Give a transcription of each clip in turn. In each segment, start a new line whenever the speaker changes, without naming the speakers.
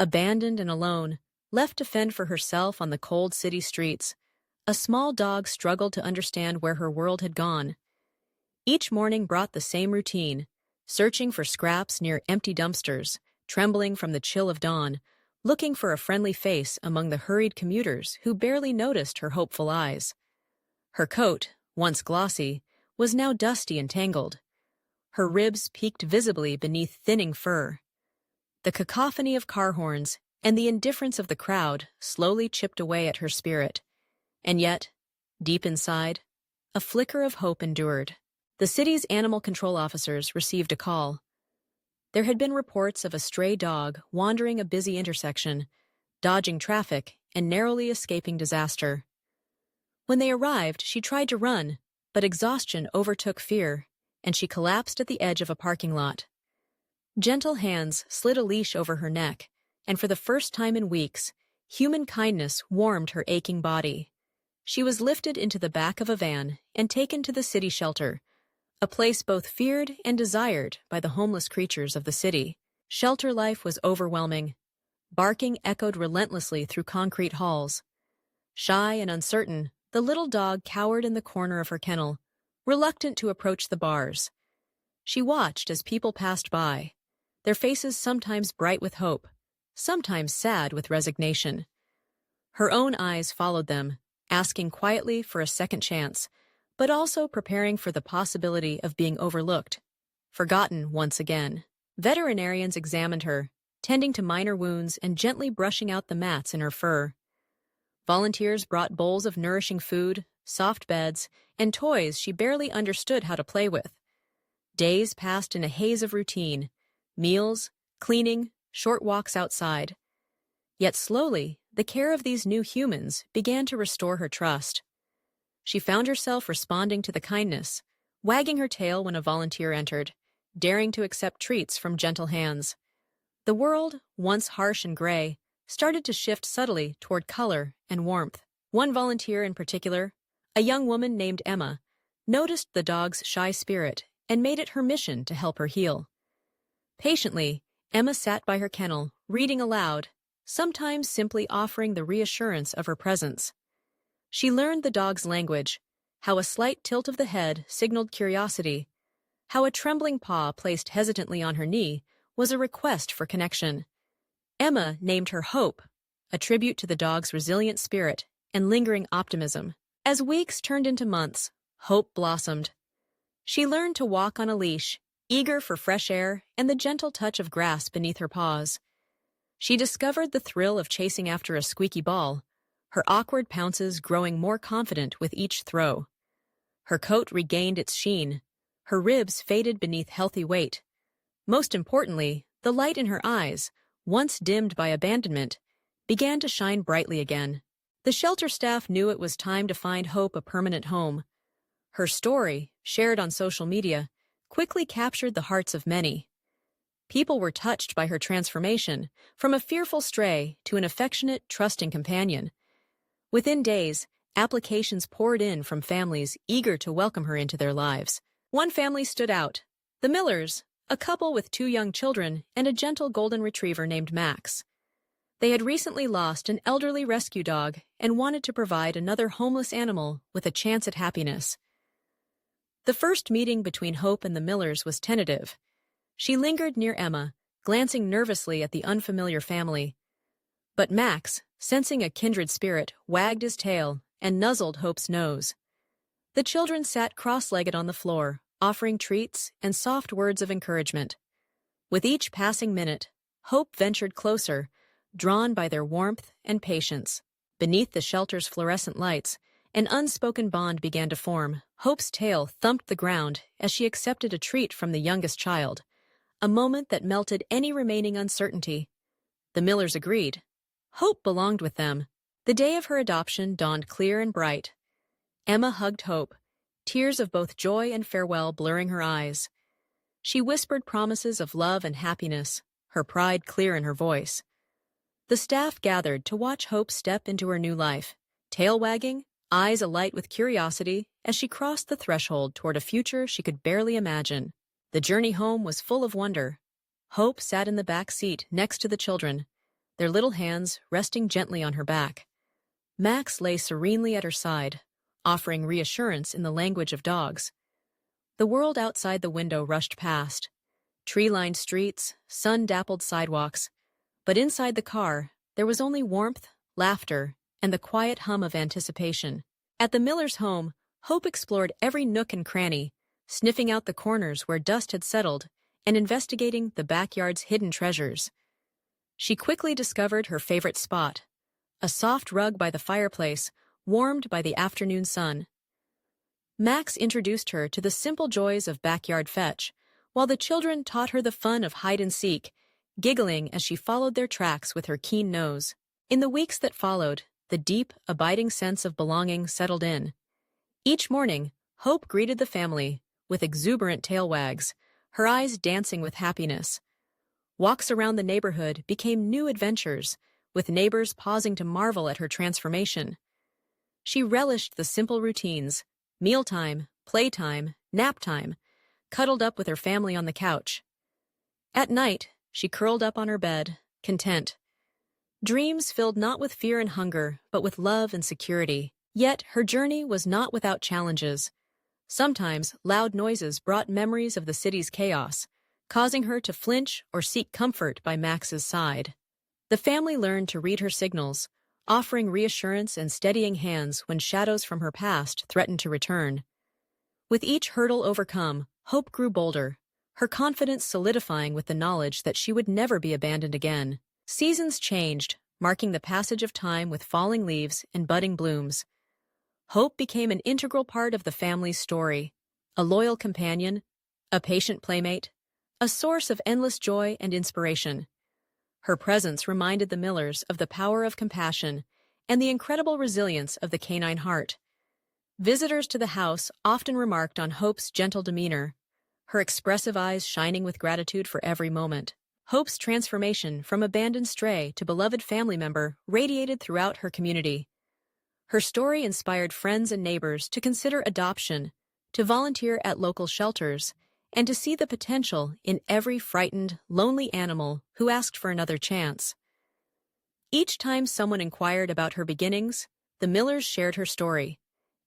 Abandoned and alone, left to fend for herself on the cold city streets, a small dog struggled to understand where her world had gone. Each morning brought the same routine, searching for scraps near empty dumpsters, trembling from the chill of dawn, looking for a friendly face among the hurried commuters who barely noticed her hopeful eyes. Her coat, once glossy, was now dusty and tangled. Her ribs peeked visibly beneath thinning fur. The cacophony of car horns and the indifference of the crowd slowly chipped away at her spirit. And yet, deep inside, a flicker of hope endured. The city's animal control officers received a call. There had been reports of a stray dog wandering a busy intersection, dodging traffic and narrowly escaping disaster. When they arrived, she tried to run, but exhaustion overtook fear, and she collapsed at the edge of a parking lot. Gentle hands slid a leash over her neck, and for the first time in weeks, human kindness warmed her aching body. She was lifted into the back of a van and taken to the city shelter, a place both feared and desired by the homeless creatures of the city. Shelter life was overwhelming. Barking echoed relentlessly through concrete halls. Shy and uncertain, the little dog cowered in the corner of her kennel, reluctant to approach the bars. She watched as people passed by, their faces sometimes bright with hope, sometimes sad with resignation. Her own eyes followed them, asking quietly for a second chance, but also preparing for the possibility of being overlooked, forgotten once again. Veterinarians examined her, tending to minor wounds and gently brushing out the mats in her fur. Volunteers brought bowls of nourishing food, soft beds, and toys she barely understood how to play with. Days passed in a haze of routine, meals, cleaning, short walks outside. Yet slowly, the care of these new humans began to restore her trust. She found herself responding to the kindness, wagging her tail when a volunteer entered, daring to accept treats from gentle hands. The world, once harsh and gray, started to shift subtly toward color and warmth. One volunteer in particular, a young woman named Emma, noticed the dog's shy spirit and made it her mission to help her heal. Patiently, Emma sat by her kennel, reading aloud, sometimes simply offering the reassurance of her presence. She learned the dog's language, how a slight tilt of the head signaled curiosity, how a trembling paw placed hesitantly on her knee was a request for connection. Emma named her Hope, a tribute to the dog's resilient spirit and lingering optimism. As weeks turned into months, Hope blossomed. She learned to walk on a leash, eager for fresh air and the gentle touch of grass beneath her paws. She discovered the thrill of chasing after a squeaky ball, her awkward pounces growing more confident with each throw. Her coat regained its sheen, her ribs faded beneath healthy weight. Most importantly, the light in her eyes, once dimmed by abandonment, began to shine brightly again. The shelter staff knew it was time to find Hope a permanent home. Her story, shared on social media, quickly captured the hearts of many. People were touched by her transformation, from a fearful stray to an affectionate, trusting companion. Within days, applications poured in from families eager to welcome her into their lives. One family stood out, the Millers, a couple with 2 young children and a gentle golden retriever named Max. They had recently lost an elderly rescue dog and wanted to provide another homeless animal with a chance at happiness. The first meeting between Hope and the Millers was tentative. She lingered near Emma, glancing nervously at the unfamiliar family. But Max, sensing a kindred spirit, wagged his tail and nuzzled Hope's nose. The children sat cross-legged on the floor, offering treats and soft words of encouragement. With each passing minute, Hope ventured closer, drawn by their warmth and patience. Beneath the shelter's fluorescent lights, an unspoken bond began to form. Hope's tail thumped the ground as she accepted a treat from the youngest child, a moment that melted any remaining uncertainty. The Millers agreed. Hope belonged with them. The day of her adoption dawned clear and bright. Emma hugged Hope, tears of both joy and farewell blurring her eyes. She whispered promises of love and happiness, her pride clear in her voice. The staff gathered to watch Hope step into her new life, tail wagging, eyes alight with curiosity as she crossed the threshold toward a future she could barely imagine. The journey home was full of wonder. Hope sat in the back seat next to the children, their little hands resting gently on her back. Max lay serenely at her side, offering reassurance in the language of dogs. The world outside the window rushed past. Tree-lined streets, sun-dappled sidewalks. But inside the car, there was only warmth, laughter, and the quiet hum of anticipation. At the Miller's home, Hope explored every nook and cranny, sniffing out the corners where dust had settled and investigating the backyard's hidden treasures. She quickly discovered her favorite spot, a soft rug by the fireplace, warmed by the afternoon sun. Max introduced her to the simple joys of backyard fetch, while the children taught her the fun of hide-and-seek, giggling as she followed their tracks with her keen nose. In the weeks that followed, the deep, abiding sense of belonging settled in. Each morning, Hope greeted the family with exuberant tail wags, her eyes dancing with happiness. Walks around the neighborhood became new adventures, with neighbors pausing to marvel at her transformation. She relished the simple routines, mealtime, playtime, nap time, cuddled up with her family on the couch. At night, she curled up on her bed, content. Dreams filled not with fear and hunger, but with love and security. Yet her journey was not without challenges. Sometimes loud noises brought memories of the city's chaos, causing her to flinch or seek comfort by Max's side. The family learned to read her signals, offering reassurance and steadying hands when shadows from her past threatened to return. With each hurdle overcome, Hope grew bolder, her confidence solidifying with the knowledge that she would never be abandoned again. Seasons changed, marking the passage of time with falling leaves and budding blooms. Hope became an integral part of the family's story, a loyal companion, a patient playmate, a source of endless joy and inspiration. Her presence reminded the Millers of the power of compassion and the incredible resilience of the canine heart. Visitors to the house often remarked on Hope's gentle demeanor, her expressive eyes shining with gratitude for every moment. Hope's transformation from abandoned stray to beloved family member radiated throughout her community. Her story inspired friends and neighbors to consider adoption, to volunteer at local shelters, and to see the potential in every frightened, lonely animal who asked for another chance. Each time someone inquired about her beginnings, the Millers shared her story,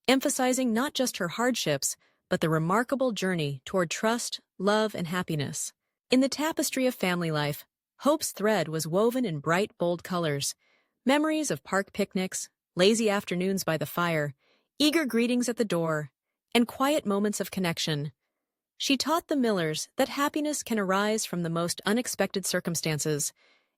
emphasizing not just her hardships, but the remarkable journey toward trust, love, and happiness. In the tapestry of family life, Hope's thread was woven in bright, bold colors, memories of park picnics, lazy afternoons by the fire, eager greetings at the door, and quiet moments of connection. She taught the Millers that happiness can arise from the most unexpected circumstances,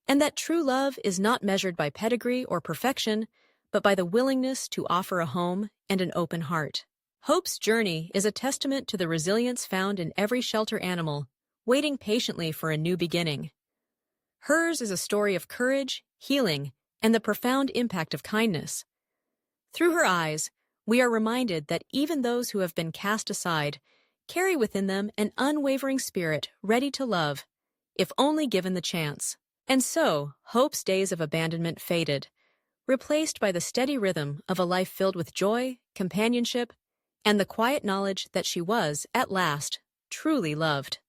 and that true love is not measured by pedigree or perfection, but by the willingness to offer a home and an open heart. Hope's journey is a testament to the resilience found in every shelter animal, waiting patiently for a new beginning. Hers is a story of courage, healing, and the profound impact of kindness. Through her eyes, we are reminded that even those who have been cast aside carry within them an unwavering spirit ready to love, if only given the chance. And so, Hope's days of abandonment faded, replaced by the steady rhythm of a life filled with joy, companionship, and the quiet knowledge that she was, at last, truly loved.